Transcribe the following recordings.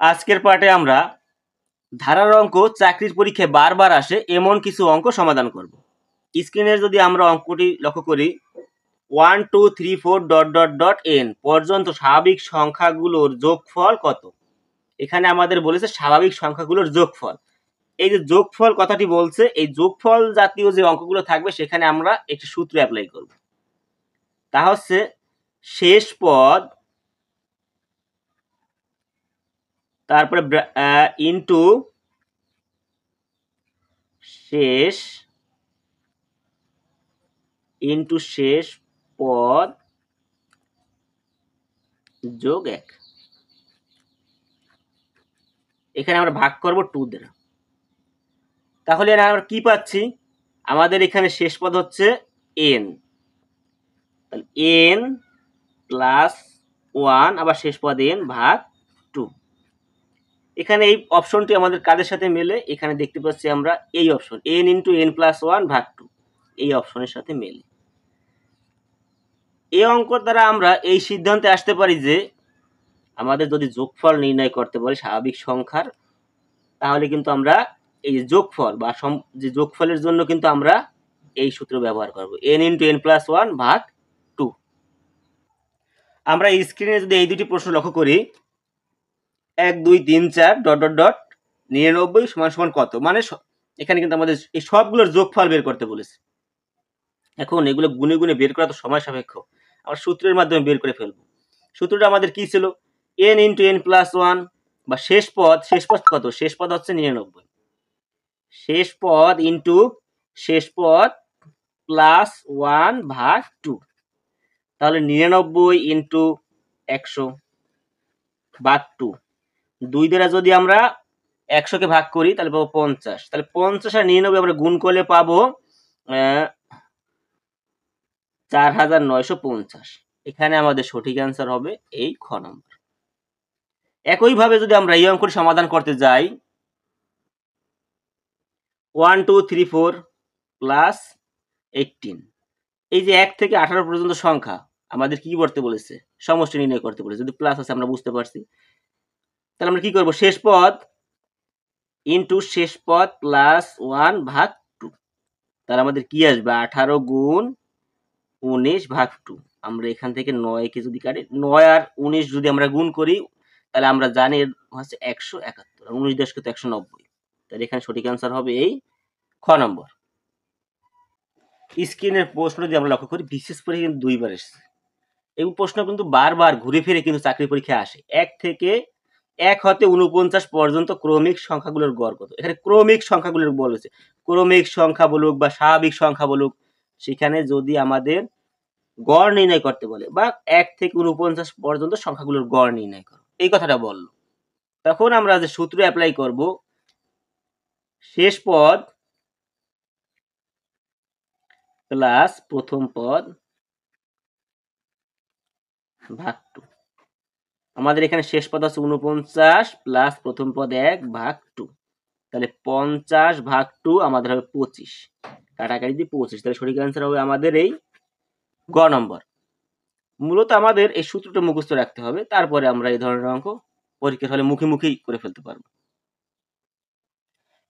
আজকের পার্টে আমরা ধারার অঙ্ক চাকরির পরীক্ষায় বারবার আসে এমন কিছু অঙ্ক সমাধান করব। স্ক্রিনে যদি আমরা অঙ্কটি লক্ষ্য করি 1 2 3 4 ডট ডট ডট n পর্যন্ত স্বাভাবিক সংখ্যাগুলোর যোগফল কত। এখানে আমাদের বলেছে স্বাভাবিক সংখ্যাগুলোর যোগফল। এই যে যোগফল কথাটি বলছে, এই যোগফল জাতীয় যে অঙ্কগুলো থাকবে সেখানে আমরা একটি সূত্র অ্যাপ্লাই করব। তা হচ্ছে শেষ পদ তারপরে ইনটু শেষ শেষ পদ যোগ 1। এখানে আমরা ভাগ করব 2 দ্বারা। তাহলে আমরা কি পাচ্ছি, আমাদের এখানে শেষ পদ হচ্ছে n, তাহলে n প্লাস 1 আবার শেষ পদ n ভাগ 2। এখানে এই অপশনটি আমাদের কাদের সাথে মেলে, এখানে দেখতে পাচ্ছি আমরা এই option n into n plus 1 ভাগ 2 এই অপশনের সাথে মেলে। এই অঙ্কর দ্বারা আমরা এই সিদ্ধান্তে আসতে পারি যে আমাদের যদি যোগফল নির্ণয় করতে পারি স্বাভাবিক সংখ্যার, তাহলে কিন্তু আমরা এই যোগফল বা যে যোগফলের জন্য কিন্তু আমরা এই সূত্র ব্যবহার করব n ইন্টু n প্লাস 1 ভাগ 2। আমরা এই স্ক্রিনে যদি এই দুটি প্রশ্ন লক্ষ্য করি 1 2 3 4 ডট ডট ডট 99 সমান সমান কত, মানে এখানে কিন্তু আমাদের এই সবগুলোর যোগফল বের করতে বলেছে। এখন এগুলো গুনে গুনে বের করা তো সময় সাপেক্ষ, আমরা সূত্রের মাধ্যমে বের করে ফেলবো। সূত্রটা আমাদের কি ছিল, n ইন্টু n প্লাস 1 বা শেষ পদ কত, শেষ পদ হচ্ছে 99, শেষ পদ ইন্টু শেষ পদ প্লাস 1 ভাগ 2। তাহলে 99 ইন্টু 100 ভাগ 2, 2 দ্বারা যদি আমরা 100 কে ভাগ করি তাহলে পাবো 50। তাহলে 50 আর 99 আমরা গুণ করলে পাবো 4950। এখানে আমাদের সঠিক অ্যান্সার হবে এই খ নম্বর। একইভাবে যদি আমরা এই অঙ্কটি সমাধান করতে যাই 1 2 3 4 প্লাস 18, এই যে 1 থেকে 18 পর্যন্ত সংখ্যা আমাদের কি করতে বলেছে, সমষ্টি নির্ণয় করতে বলেছে। যদি প্লাস আছে আমরা বুঝতে পারছি, তাহলে আমরা কি করব, শেষ পদ ইন্টু শেষ পদ প্লাস 1 ভাগ 2। তাহলে আমাদের কি আসবে 18 গুণ 19 ভাগ 2। আমরা এখান থেকে 9 কে যদি কাটি, 9 আর 19 যদি আমরা গুণ করি তাহলে আমরা জানি হচ্ছে 171, 19 10 কত 190। তাহলে এখানে সঠিক অ্যান্সার হবে এই খ নম্বর। স্ক্রিনের প্রশ্ন যদি আমরা লক্ষ্য করি বিশেষ করে কিন্তু 2 বার এসেছে। এই প্রশ্ন কিন্তু বারবার ঘুরে ফিরে কিন্তু চাকরি পরীক্ষায় আসে। 1 থেকে 1 হতে 49 পর্যন্ত ক্রমিক সংখ্যাগুলোর গড় কত। এখানে ক্রমিক সংখ্যাগুলোর বলেছে, ক্রমিক সংখ্যা বলুক বা স্বাভাবিক সংখ্যা বলুক, সেখানে যদি আমাদের গড় নির্ণয় করতে বলে বা 1 থেকে 49 পর্যন্ত সংখ্যাগুলোর গড় নির্ণয় করো, এই কথাটা বললো, তখন আমরা যে সূত্র অ্যাপ্লাই করব শেষ পদ প্লাস প্রথম পদ ভাগ 2। আমাদের এখানে শেষ পদ আছে 49 প্লাস প্রথম পদ 1 ভাগ 2, তাহলে 50 ভাগ 2 আমাদের হবে 25, কাটাকাটি দিয়ে 25। তাহলে সঠিক অ্যান্সার হবে আমাদের এই গ নম্বর। মূলত আমাদের এই সূত্রটা মুখস্থ রাখতে হবে, তারপরে আমরা এই ধরনের অঙ্ক পরীক্ষার হলে মুখে মুখেই করে ফেলতে পারবো।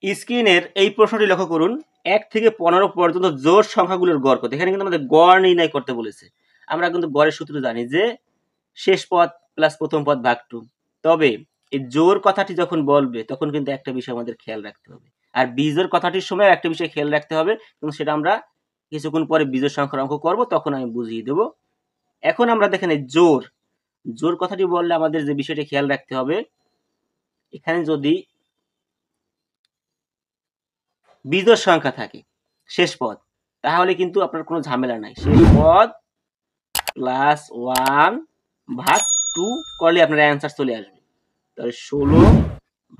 স্ক্রিনের এই প্রশ্নটি লক্ষ্য করুন 1 থেকে 15 পর্যন্ত জোড় সংখ্যাগুলোর গড় কত। এখানে কিন্তু আমাদের গড় নির্ণয় করতে বলেছে। আমরা কিন্তু গড়ের সূত্র জানি যে শেষ পদ প্লাস প্রথম পদ ভাগ 2। তবে এই জোড় কথাটি যখন বলবে তখন কিন্তু একটা বিষয় আমাদের খেয়াল রাখতে হবে, আর বিজোড় কথাটির সময় একটা বিষয় খেয়াল রাখতে হবে, এবং সেটা আমরা কিছুক্ষণ পরে বিজোড় সংখ্যার অঙ্ক করব তখন আমি বুঝিয়ে দেব। এখন আমরা দেখেন এই জোড় কথাটি বললে আমাদের যে বিষয়টা খেয়াল রাখতে হবে, এখানে যদি বিজোড় সংখ্যা থাকে শেষ পদ, তাহলে কিন্তু আপনার কোনো ঝামেলা নাই, শেষ পদ প্লাস 1 ভাগ 2 করলে আপনার অ্যান্সার চলে আসবে। তাহলে 16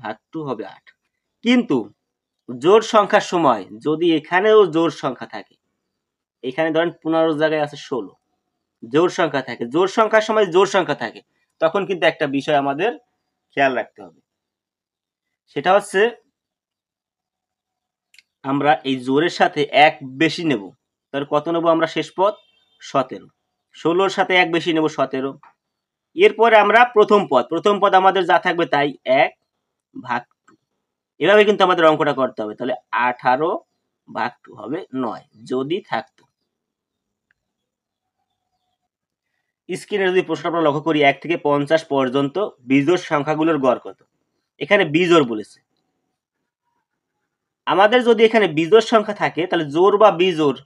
ভাগ 2 হবে 8। কিন্তু জোড় সংখ্যার সময় যদি এখানেও জোড় সংখ্যা থাকে, এখানে ধরেন 15 জায়গায় আছে 16, জোড় সংখ্যা থাকে, জোড় সংখ্যার সময় জোড় সংখ্যা থাকে, তখন কিন্তু একটা বিষয় আমাদের খেয়াল রাখতে হবে, সেটা হচ্ছে আমরা এই জোড়ের সাথে 1 বেশি নেব। তাহলে কত নেব আমরা শেষ পদ 17, 16-র সাথে 1 বেশি নেব 17, এরপরে আমরা প্রথম পদ আমাদের যা থাকবে তাই 1/2। এভাবে কিন্তু আমাদের অঙ্কটা করতে হবে। তাহলে 18/2 হবে 9 যদি থাকতো। স্ক্রিনে যদি প্রশ্নটা আমরা লক্ষ্য করি 1 থেকে 50 পর্যন্ত বিজোড় সংখ্যাগুলোর গড় কত? এখানে বিজোড় বলেছে। আমাদের যদি এখানে বিজোড় সংখ্যা থাকে তাহলে জোড় বা বিজোড়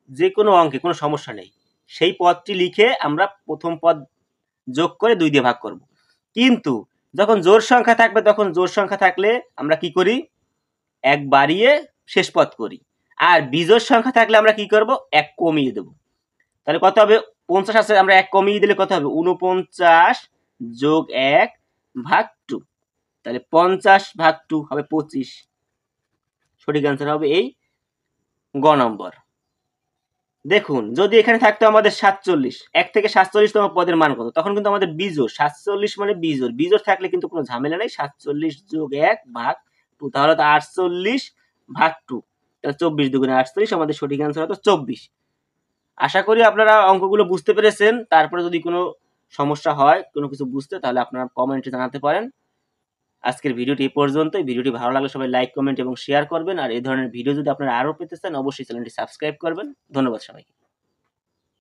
যে কোনো অঙ্কে কোনো সমস্যা নেই। সেই পদটি লিখে আমরা প্রথম পদ যোগ করে 2 দিয়ে ভাগ করব। কিন্তু যখন জোড় সংখ্যা থাকবে তখন জোড় সংখ্যা থাকলে আমরা কি করি? 1 বাড়িয়ে শেষ পদ করি। আর বিজোড় সংখ্যা থাকলে আমরা কি করব? 1 কমিয়ে দেব। তাহলে কত হবে? 50 আছে, আমরা 1 কমিয়ে দিলে কত হবে? 49 যোগ 1 ভাগ 2। তাহলে 50 ভাগ 2 হবে 25। সঠিক অ্যান্সার হবে এই গ নম্বর। দেখুন যদি এখানে থাকতো আমাদের 47, 1 থেকে 47 তম পদের মান কত? তখন কিন্তু আমাদের বিজোড়, 47 মানে বিজোড়। বিজোড় থাকলে কিন্তু কোনো ঝামেলা নেই। 47 যোগ 1 ভাগ 2, তাহলে তো 48 ভাগ 2। তাহলে 24 দুগুণে 48, আমাদের সঠিক অ্যান্সার হতো 24। আশা করি আপনারা অঙ্কগুলো বুঝতে পেরেছেন। তারপরে যদি কোনো সমস্যা হয়, কোনো কিছু বুঝতে, তাহলে আপনারা কমেন্টে জানাতে পারেন। আজকের ভিডিওটি এই পর্যন্তই। ভিডিওটি ভালো লাগলে সবাই লাইক, কমেন্ট এবং শেয়ার করবেন। আর এই ধরনের ভিডিও যদি আপনারা আরও পেতে চান অবশ্যই চ্যানেলটি সাবস্ক্রাইব করবেন। ধন্যবাদ সবাইকে।